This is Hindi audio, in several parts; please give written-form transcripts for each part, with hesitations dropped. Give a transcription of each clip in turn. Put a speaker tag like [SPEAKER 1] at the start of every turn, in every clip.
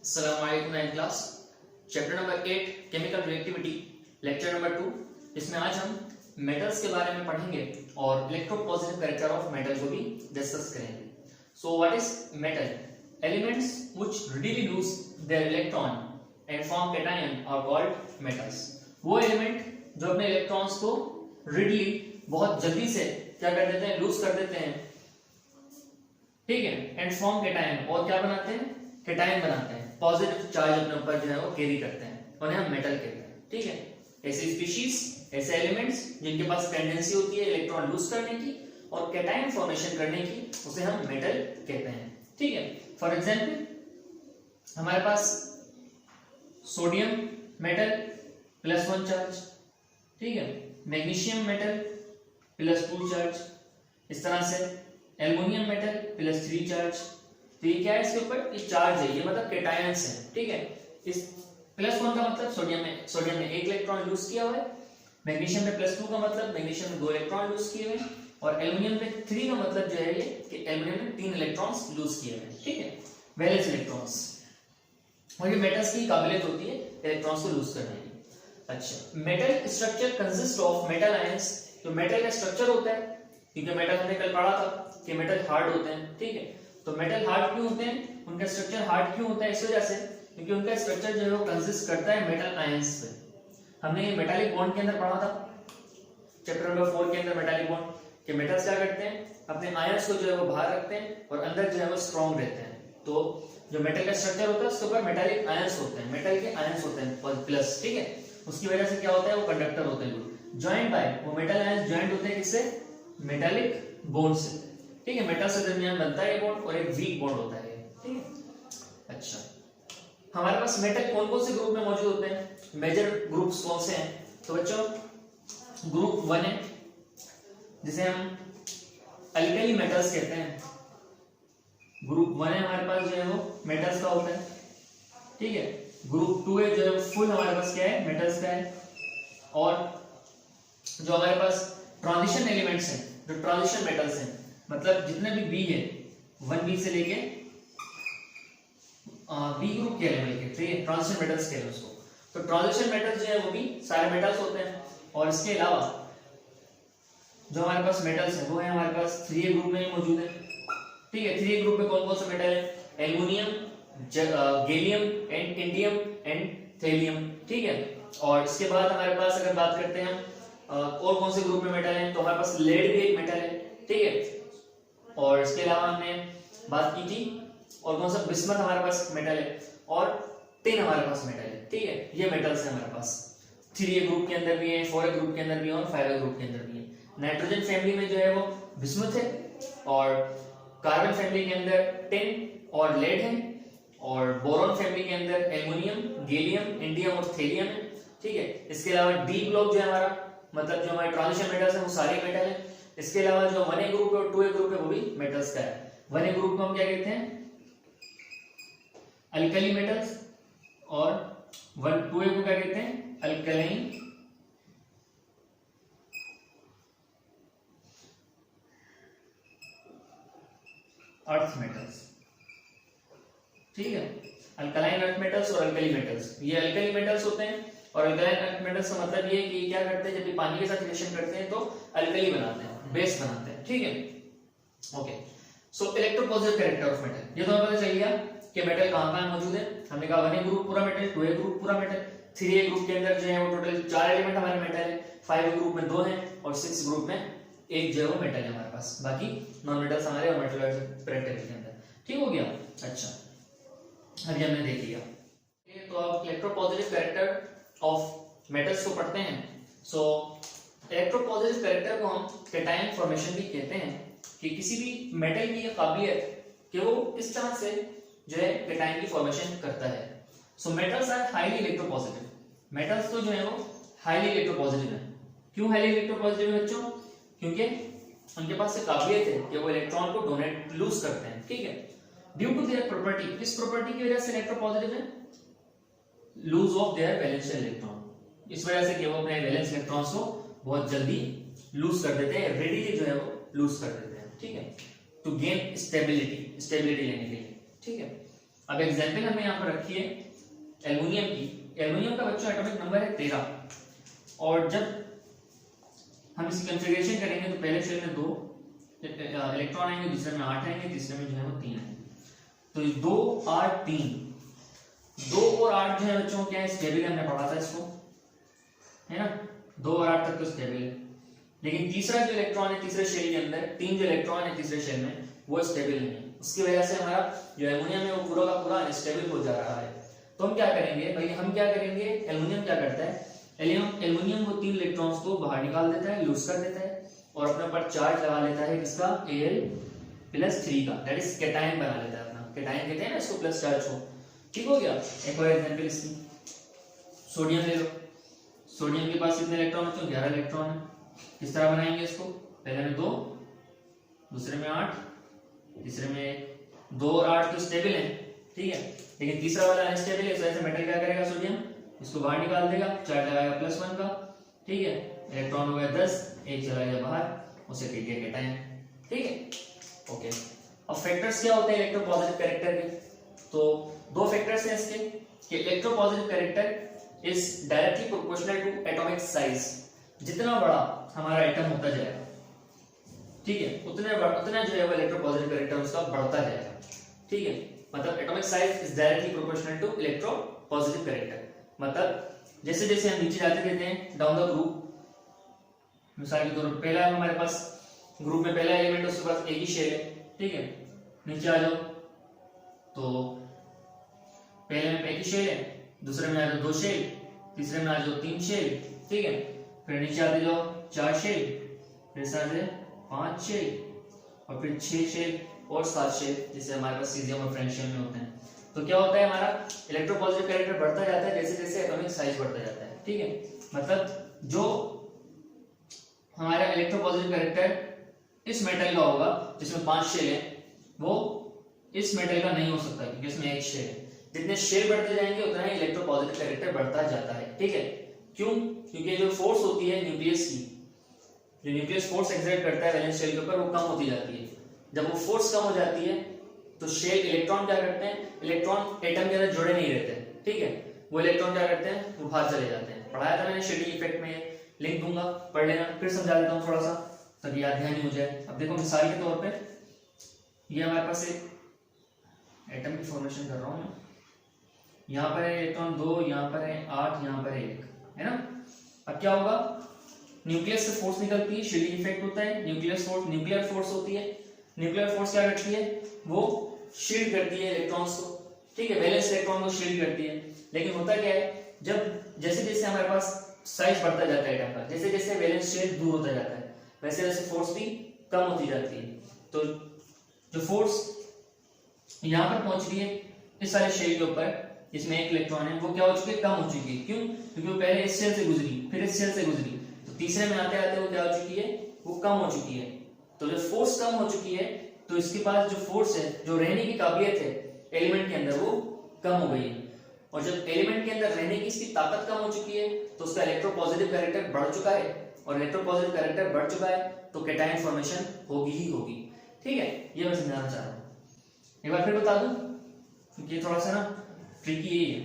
[SPEAKER 1] अस्सलाम वालेकुम nine class. Chapter number 8 chemical reactivity, lecture number 2। इसमें आज हम मेटल्स के बारे में पढ़ेंगे और इलेक्ट्रोपॉजिटिव कैरेक्टर ऑफ मेटल को भी डिस्कस करेंगे। So what is metal? Elements which readily lose their electron and form cation are called metals। वो एलिमेंट जो अपने इलेक्ट्रॉन्स को readily बहुत जल्दी से क्या कर देते हैं, लूज कर देते हैं, ठीक है, एंड फॉर्म केटायन, और क्या बनाते हैं, केटायन बनाते हैं, पॉजिटिव चार्ज अपने ऊपर जो है वो कैरी करते हैं, उन्हें हम मेटल कहते हैं। ठीक है, ऐसे स्पीशीज, ऐसे एलिमेंट्स जिनके पास टेंडेंसी होती है इलेक्ट्रॉन लूज करने की और केटायन फॉर्मेशन करने की, उसे हम मेटल कहते हैं। ठीक है, फॉर एग्जांपल हमारे पास सोडियम मेटल +1 चार्ज, ठीक है, मैग्नीशियम मेटल +2 चार्ज, इस तरह से एल्युमिनियम मेटल +3 चार्ज। तो ये क्या है, इसके ऊपर ये चार्ज है, ये मतलब केटायंस है। ठीक है, इस +1 का मतलब सोडियम ने 1 इलेक्ट्रॉन लूज किया हुआ है, मैग्नीशियम में +2 का मतलब मैग्नीशियम ने 2 इलेक्ट्रॉन लूज किए हुए हैं, और एल्युमिनियम में 3 का मतलब जो है ये कि एल्युमिनियम ने 3 इलेक्ट्रॉन्स लूज किए हुए हैं। ठीक है, वैलेंस इलेक्ट्रॉन्स, और ये मेटल्स की काबिलियत होती है इलेक्ट्रॉन्स को लूज करने की। अच्छा, metal structure consist of metal ions. तो मेटल का स्ट्रक्चर होता है, क्योंकि मेटल हमने कल पढ़ा था कि मेटल हार्ड होते हैं। ठीक है, तो मेटल हार्ड क्यों होते हैं, उनका स्ट्रक्चर हार्ड क्यों होता है, इस वजह से क्योंकि उनका स्ट्रक्चर जो है वो कंसिस्ट करता है मेटल आयंस पे। हमने ये मेटालिक बॉन्ड के अंदर पढ़ा था चैप्टर नंबर 4 के अंदर, मेटालिक बॉन्ड के मेटल्स क्या करते हैं, अपने आयंस को जो है वो बाहर रखते हैं और अंदर जो है वो स्ट्रॉन्ग रहते हैं। तो जो मेटल का स्ट्रक्चर होता है उसके ऊपर मेटालिक आयंस होते हैं, मेटल के आयंस होते हैं प्लस। ठीक है, उसकी वजह से क्या होता है, वो कंडक्टर होते हैं, जॉइंट बाय, वो मेटल आयंस जॉइंट होते हैं किससे, मेटालिक बॉन्ड से। ठीक है, मेटल से दरमियान बनता है ये बॉन्ड और एक वीक बॉन्ड होता है। ठीक है, अच्छा, हमारे पास मेटल कौन कौन से ग्रुप में मौजूद होते हैं, मेजर ग्रुप्स कौन से हैं? तो बच्चों ग्रुप 1 है जिसे हम अल्कली मेटल्स कहते हैं। ग्रुप 1 है हमारे पास जो है वो मेटल्स का होता है। ठीक है, ग्रुप 2 है जो है फुल हमारे पास क्या है, मेटल्स का है। और जो हमारे पास ट्रांजिशन एलिमेंट्स हैं, जो ट्रांजिशन मेटल्स हैं, मतलब जितने भी बी है 1B से लेके बी ग्रुप के एलिमेंट के, ठीक है, ट्रांजिशन मेटल्स कहते हैं उसको। तो ट्रांजिशन मेटल्स जो है वो भी सारे मेटल्स होते हैं। और इसके अलावा जो हमारे पास मेटल्स है वो है हमारे पास 3A ग्रुप में मौजूद है। ठीक है, 3A ग्रुप में कौन कौन से मेटल है, aluminium, gallium and indium and thallium. ठीक है, और इसके बाद हमारे पास अगर बात करते हैं और कौन से ग्रुप में मेटल है, तो हमारे पास लेड भी एक मेटल है। ठीक है, और इसके अलावा हमने बात की थी और कौन सा, बिस्मथ हमारे पास मेटल है, और टिन हमारे पास मेटल है। ठीक है, ये मेटल्स है हमारे पास, 3A ग्रुप के अंदर भी है, 4A ग्रुप के अंदर भी है और 5A ग्रुप के अंदर भी है। नाइट्रोजन फैमिली में जो है वो बिस्मथ है, और कार्बन फैमिली के अंदर टिन और लेड है, और बोरॉन फैमिली के अंदर एल्युमिनियम, गैलियम, इंडियम और थेलियम है। ठीक है, इसके अलावा डी ब्लॉक जो है हमारा, मतलब जो हमारे ट्रांजिशन मेटल्स है वो सारे मेटल है। इसके अलावा जो 1A ग्रुप है और 2A ग्रुप है वो भी मेटल्स का है। 1A ग्रुप को हम क्या कहते हैं, अल्कली मेटल्स, और 2A को क्या कहते हैं, अल्कलाइन अर्थ मेटल्स। ठीक है, अल्कलाइन अर्थ मेटल्स और अल्कली मेटल्स, ये अल्कली मेटल्स होते हैं। और अल्कलाइन अर्थ मेटल्स का मतलब ये है कि क्या करते हैं, जब ये पानी के साथ रिएक्शन करते हैं तो अल्कली बनाते हैं, बेस बनाते हैं। ठीक है, okay. So electropositive character of metal, ये तो हमें पता चल गया कि मेटल कहां-कहां मौजूद है। हमने कहा 1A ग्रुप पूरा मेटल, 2A ग्रुप पूरा मेटल, 3A ग्रुप के अंदर जो है वो टोटल 4 एलिमेंट हमारे मेटल है, 5A ग्रुप में 2 हैं, और 6 ग्रुप में एक जो है वो मेटल है हमारे पास, बाकी नॉन मेटल्स हमारे और मेटल पेरिफेरल के अंदर। ठीक हो गया, अच्छा, अभी हमने देख लिया। तो अब इलेक्ट्रोपॉजिटिव कैरेक्टर ऑफ मेटल्स को पढ़ते हैं। सो इलेक्ट्रोपॉजिटिव कैरेक्टर को हम केटायन फॉर्मेशन भी कहते हैं, कि किसी भी मेटल की ये काबिलियत कि वो किस तरह से जो है केटायन की फॉर्मेशन करता है। So metals are highly electropositive, metals तो जो है वो हाईली इलेक्ट्रोपॉजिटिव है। क्यों हाईली इलेक्ट्रोपॉजिटिव है बच्चों? क्योंकि उनके पास ये काबिलियत है कि वो इलेक्ट्रॉन को डोनेट लूज करते हैं। ठीक है, ड्यू टू देयर प्रॉपर्टी, किस प्रॉपर्टी की वजह से इलेक्ट्रोपॉजिटिव है, lose of their valence electron, इस वजह से कि वो अपने वैलेंस इलेक्ट्रॉन्स को बहुत जल्दी लूज कर देते हैं, रेडिली जो है वो लूज कर देते हैं। ठीक है, टू गेन स्टेबिलिटी, स्टेबिलिटी लेने के लिए। ठीक है, अब एग्जाम्पल हमने यहाँ पर रखी है एल्युमिनियम की। एल्युमिनियम का बच्चों एटॉमिक नंबर है 13, और जब हम इसकी कॉन्फ़िगरेशन करेंगे तो पहले शेल में 2 इलेक्ट्रॉन आएंगे, दूसरे में 8 आएंगे, तीसरे में जो है वो 3 आएंगे। तो 2 8 3, 2 और 8 जो है बच्चों क्या है, स्टेबल है, हमने पढ़ा था इसको, है ना। 2 और 8 तक तो स्टेबल है, लेकिन तीसरा जो इलेक्ट्रॉन है तीसरे शेल के अंदर, 3 जो इलेक्ट्रॉन है तीसरे शेल में वो स्टेबल नहीं है। उसकी वजह से हमारा जो एल्युमिनियम है वो पूरा का पूरा अनस्टेबल हो जा रहा है। तो हम क्या करेंगे भाई, हम क्या करेंगे, एल्युमिनियम क्या करता है, एल्युमिनियम वो 3 इलेक्ट्रॉन्स को बाहर निकाल देता है, लूज कर देता है, और अपने ऊपर चार्ज लगा लेता है किसका, Al+3 का, दैट इज कैटायन बना लेता है अपना। कैटायन कहते हैं ना इसको प्लस चार्ज को। ठीक हो गया। एक और एग्जांपल इसकी, सोडियम ले लो। सोडियम के पास कितने इलेक्ट्रॉन होते हैं, 11 इलेक्ट्रॉन है। किस तरह बनाएंगे इसको, पहले में 2, दूसरे में 8, तीसरे में 1। 2 और 8 तो स्टेबल है, ठीक है, लेकिन तीसरा वाला अनस्टेबल है, ऐसे मेटल क्या करेगा, सोडियम इसको बाहर निकाल देगा, चार्ज लगाएगा +1 का, ठीक है, इलेक्ट्रॉन हो गया 10, एक चला गया बाहर, उसे कह दिया कैटायन। ठीक है, ओके। अब फैक्टर्स क्या होते हैं इलेक्ट्रोपॉजिटिव कैरेक्टर के, तो 2 फैक्टर्स हैं इसके कि electropositive character is directly proportional to atomic size. जितना बड़ा हमारा एटम होता जाएगा, ठीक है, उतना जो है वो इलेक्ट्रोपॉजिटिव कैरेक्टर उसका बढ़ता जाएगा। ठीक है, मतलब atomic size is directly proportional to electropositive character. मतलब जैसे जैसे हम नीचे जाते रहते हैं डाउन द ग्रुप, मिसाल के तौर पर पहला हमारे पास ग्रुप में पहला एलिमेंट उसके पास एक ही शेल है, ठीक है, नीचे आ जाओ तो पहले में एक ही शेल है, दूसरे में आ जाओ 2 शेल, तीसरे में आ जाओ 3 शेल, ठीक है, फिर नीचे आते जाओ 4 शेल, फिर साथ 5 शेल, और फिर 6 शेल और 7 शेल, जिसे हमारे पास सीजियम और फ्रेंशियम में होते हैं। तो क्या होता है, हमारा इलेक्ट्रोपॉजिटिव कैरेक्टर बढ़ता जाता है जैसे जैसे एटॉमिक साइज बढ़ता जाता है। ठीक है, मतलब जो हमारा इलेक्ट्रोपॉजिटिव कैरेक्टर इस मेटल का होगा जिसमें 5 शेल है, वो इस मेटल का नहीं हो सकता क्योंकि इसमें एक शेल है। जितने शेल बढ़ते जाएंगे उतना ही इलेक्ट्रोपॉजिटिव कैरेक्टर बढ़ता जाता है। ठीक है, क्यों, क्योंकि जो फोर्स होती है न्यूक्लियस की, जो न्यूक्लियस फोर्स एक्सर्ट करता है वैलेंस शेल के ऊपर, वो कम होती जाती है। जब वो फोर्स कम हो जाती है तो शेल इलेक्ट्रॉन क्या करते हैं, इलेक्ट्रॉन एटम के अंदर जुड़े नहीं रहते, ठीक है, वो इलेक्ट्रॉन क्या करते हैं, वो बाहर चले जाते हैं। पढ़ाया था मैंने शेडिंग इफेक्ट में, लिंक दूंगा, पढ़ लेना, फिर समझा देता हूँ थोड़ा सा ताकि याद ध्यान हो जाए। अब देखो मिसाल के तौर पे ये हमारे पास एक एटम की फॉर्मेशन कर रहा हूँ मैं, यहाँ पर है इलेक्ट्रॉन 2, यहाँ पर है 8, यहाँ पर है 1, है ना। अब क्या होगा, न्यूक्लियस से फोर्स निकलती है, शील्डिंग इफेक्ट होता है, न्यूक्लियस फोर्स न्यूक्लियर फोर्स होती है। न्यूक्लियर फोर्स क्या करती है, वो शील्ड करती है इलेक्ट्रॉन्स को, ठीक है, वैलेंस इलेक्ट्रॉन को शील्ड करती है। लेकिन होता क्या है, जब जैसे जैसे हमारे पास साइज बढ़ता जाता है एटम का, जैसे जैसे वैलेंस शेल दूर होता जाता है, वैसे वैसे फोर्स भी कम होती जाती है। तो जो फोर्स यहाँ पर पहुंच रही है इस वाले शेल के ऊपर जिसमें 1 इलेक्ट्रॉन है, वो क्या हो चुकी है, कम हो चुकी है। क्यों, क्योंकि वो पहले इस शेल से गुजरी, फिर इस शेल से गुजरी, तो तीसरे में आते आते वो क्या हो चुकी है, वो कम हो चुकी है। तो जब फोर्स कम हो चुकी है तो इसके पास जो फोर्स है, जो रहने की काबिलियत है एलिमेंट के अंदर, वो कम हो गई है। और जब एलिमेंट के अंदर रहने की इसकी ताकत कम हो चुकी है तो उसका इलेक्ट्रोपॉजिटिव कैरेक्टर बढ़ चुका है, और इलेक्ट्रोपॉजिटिव कैरेक्टर बढ़ चुका है तो कैटायन फॉर्मेशन होगी ही होगी। ठीक है, ये मैं समझाना चाह रहा हूँ। एक बार फिर बता दूं क्योंकि ये थोड़ा सा ना ट्रिकी यही है,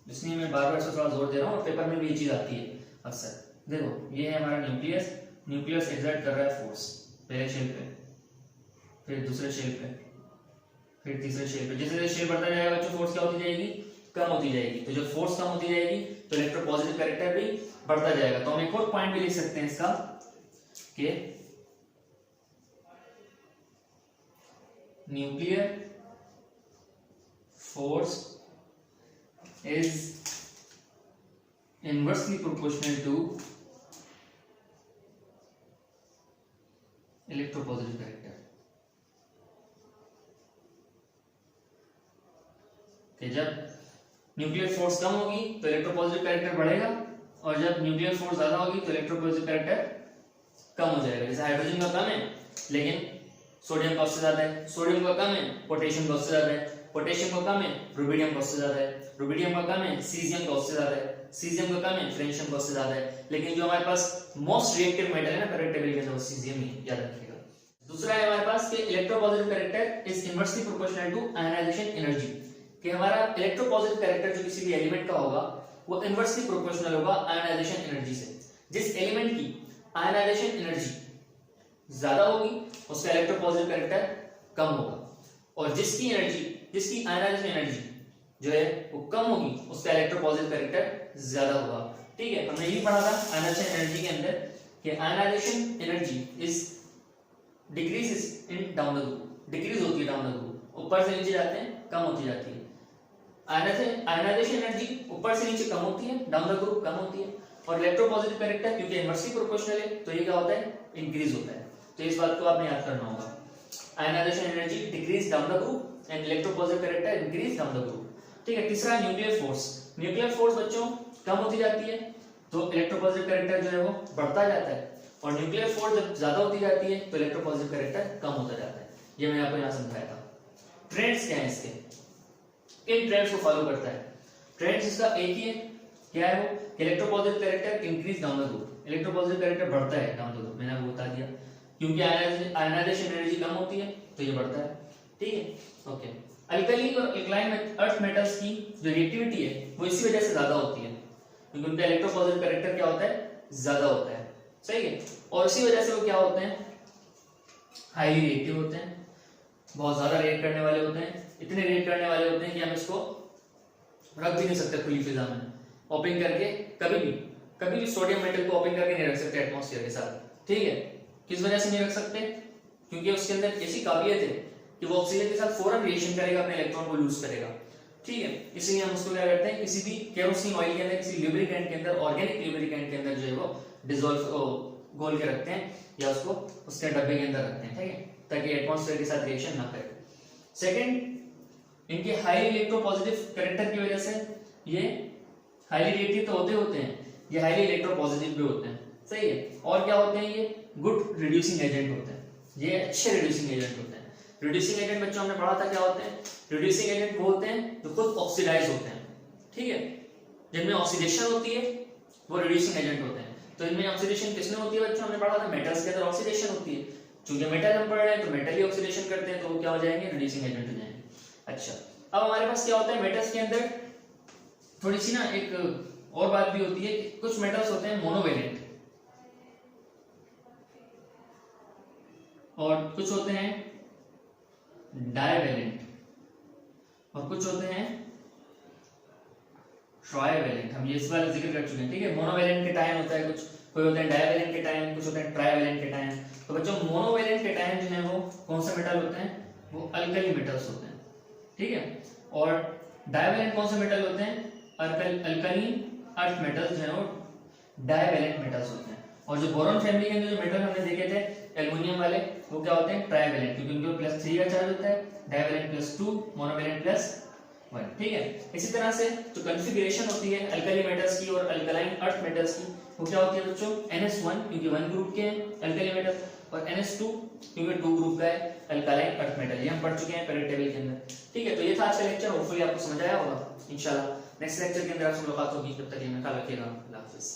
[SPEAKER 1] इसलिए मैं बार बार से थोड़ा जोर दे रहा हूँ, और पेपर में भी ये चीज आती है अक्सर। देखो ये है हमारा न्यूक्लियस, न्यूक्लियस एक्सर्ट कर रहा है फोर्स पहले शेल पे, फिर दूसरे शेल पे, फिर तीसरे शेल पे। जैसे जैसे शेल बढ़ता जाएगा तो फोर्स क्या होती जाएगी, कम होती जाएगी। तो जब फोर्स कम होती जाएगी तो इलेक्ट्रोपॉजिटिव कैरेक्टर भी बढ़ता जाएगा। तो हम एक और पॉइंट भी लिख सकते हैं इसका कि nuclear force is inversely proportional to electropositive character। कि जब न्यूक्लियर फोर्स कम होगी तो इलेक्ट्रोपॉजिटिव कैरेक्टर बढ़ेगा, और जब न्यूक्लियर फोर्स ज्यादा होगी तो इलेक्ट्रोपॉजिटिव कैरेक्टर कम हो जाएगा। जैसे हाइड्रोजन का कम है लेकिन सोडियम का उससे ज्यादा है, सोडियम का कम है पोटेशियम का उससे ज्यादा है, पोटेशियम का कम है रुबिडियम का उससे ज्यादा है, रुबिडियम का कम है सीजियम का उससे ज्यादा है, सीजियम का कम है फ्रेंशियम का उससे ज्यादा है। लेकिन जो हमारे पास मोस्ट रिएक्टिव मेटल है ना पीरियोडिक टेबल के अंदर, वो सीजियम ही, याद रखिएगा। दूसरा है हमारे पास कि electropositive character is inversely proportional to ionization energy, कि हमारा इलेक्ट्रोपॉजिटिव कैरेक्टर जो किसी भी एलिमेंट का होगा वो इनवर्सली प्रोपोर्शनल होगा आयनाइजेशन एनर्जी से। जिस एलिमेंट की आयनाइजेशन एनर्जी ज्यादा होगी उसका इलेक्ट्रोपॉजिटिव कैरेक्टर कम होगा, और जिसकी आयनाइजेशन एनर्जी जो है वो कम होगी उसका इलेक्ट्रोपॉजिटिव कैरेक्टर ज्यादा होगा। ठीक है, हमने ये पढ़ा था आयनाइजेशन एनर्जी के अंदर कि ionization energy is decrease in down the group, decrease होती है डाउन द ग्रुप, ऊपर से नीचे जाते हैं कम होती जाती है। आयनाइजेशन एनर्जी ऊपर से नीचे कम होती है, डाउन द ग्रुप कम होती है, और इलेक्ट्रोपॉजिटिव कैरेक्टर क्योंकि इनवर्सली प्रोपोर्शनल है तो ये क्या होता है, इंक्रीज होता है। तो इस बात को आपने याद करना होगा, ionization energy decrease down the group and electropositive character increase down the group. ठीक है, तीसरा न्यूक्लियर फोर्स। न्यूक्लियर फोर्स बच्चों कम होती जाती है तो इलेक्ट्रोपॉजिटिव कैरेक्टर जो है वो बढ़ता जाता है, और न्यूक्लियर फोर्स जब ज्यादा होती जाती है तो इलेक्ट्रोपॉजिटिव कैरेक्टर कम होता जाता है। ये मैंने आपको यहाँ समझाया था। ट्रेंड्स क्या है इसके, इन ट्रेंड्स को फॉलो करता है। ट्रेंड्स इसका एक ही है, क्या है वो, electropositive character increase down the group, electropositive character बढ़ता है डाउन द ग्रुप, मैंने आपको बता दिया, क्योंकि आयनाइजेशन एनर्जी कम होती है तो ये बढ़ता है। ठीक है, ओके। अल्कली और अल्कलाइन अर्थ मेटल्स की जो रिएक्टिविटी है वो इसी वजह से ज्यादा होती है, क्योंकि उनका इलेक्ट्रोपॉजिटिव कैरेक्टर क्या होता है, ज्यादा होता है। सही है, और इसी वजह से वो क्या होते हैं, हाईली रिएक्टिव होते हैं, बहुत ज्यादा रिएक्ट करने वाले होते हैं, इतने रिएक्ट करने वाले होते हैं कि हम इसको रख भी नहीं सकते खुली फिजा में ओपन करके, कभी भी सोडियम मेटल को ओपन करके नहीं रख सकते एटमॉस्फेयर के साथ। ठीक है, किस वजह से नहीं रख सकते, क्योंकि उसके अंदर ऐसी काबिलियत है कि वो ऑक्सीजन के साथ फौरन रिएक्शन करेगा, अपने इलेक्ट्रॉन को लूज करेगा। ठीक है, इसलिए हम उसको क्या करते हैं, किसी भी केरोसिन ऑयल के अंदर, किसी लुब्रिकेंट के अंदर, ऑर्गेनिक लुब्रिकेंट के अंदर जो है वो डिसॉल्व घोल के रखते हैं, या उसको उसके डब्बे के अंदर रखते हैं। ठीक है, ताकि एटमॉस्फेयर के साथ रिएक्शन ना करे। सेकंड, इनके हाई इलेक्ट्रोपॉजिटिव कैरेक्टर की वजह से ये हाईली रिएक्टिव तो होते हैं, ये हाईली इलेक्ट्रोपॉजिटिव भी होते हैं। सही है, और क्या होते हैं, ये गुड रिड्यूसिंग एजेंट होते हैं, ये अच्छे रिड्यूसिंग एजेंट होते हैं। रिड्यूसिंग एजेंट बच्चों हमने पढ़ा था क्या होते हैं, रिड्यूसिंग एजेंट वो होते हैं जो खुद ऑक्सीडाइज होते हैं। ठीक है, जिनमें ऑक्सीडेशन होती है वो रिड्यूसिंग एजेंट होते हैं। तो इनमें ऑक्सीडेशन किसमें होती है बच्चों, हमने पढ़ा था मेटल्स के अंदर ऑक्सीडेशन होती है, क्योंकि मेटल हम पढ़ रहे हैं तो मेटल ही ऑक्सीडेशन करते हैं, तो वो क्या हो जाएंगे, रिड्यूसिंग एजेंट हो जाएंगे। अच्छा, अब हमारे पास क्या होता है, मेटल्स के अंदर थोड़ी सी ना एक और बात भी होती है, कुछ मेटल्स होते हैं मोनोवेलेंट और कुछ होते हैं डाइवेलेंट और कुछ होते हैं ट्राइवेलेंट। हम ये इस बार जिक्र कर चुके हैं। ठीक है, मोनोवेलेंट के टाइम होता है कुछ, कोई होते हैं डाइवेलेंट के टाइम, कुछ होते हैं ट्राइवेलेंट के टाइम। तो बच्चों मोनोवेलेंट के टाइम जो है वो कौन सा मेटल होते हैं, वो अल्कली मेटल्स होते हैं। ठीक है, और डाइवेलेंट कौन से मेटल होते हैं, अल्कलीन अर्थ मेटल्स जो है वो डाइवेलेंट मेटल्स होते हैं। और जो बोरॉन फैमिली के अंदर जो मेटल हमने देखे थे एल्युमिनियम वाले, वो क्या होते हैं, ट्राइवेलेंट, क्योंकि उनके +3 का चार्ज होता है, डाइवेलेंट +2, मोनोवेलेंट +1। ठीक है, इसी तरह से जो कॉन्फ़िगरेशन होती है अल्कली मेटल्स की और अल्कलाइन अर्थ मेटल्स की, वो क्या होती है बच्चों, NS1 क्योंकि 1 ग्रुप के हैं अल्कली मेटल, और NS2 क्योंकि 2 ग्रुप का है अल्कलाइन अर्थ मेटल। ये हम पढ़ चुके हैं पीरियड टेबल के अंदर। ठीक है, तो ये था आज का लेक्चर, होपफुली आपको समझ आया होगा। इंशाल्लाह नेक्स्ट लेक्चर के अंदर आपसे मुलाकात होगी, तब तक के लिए ख्याल रखिएगा। अल्लाह हाफिज़।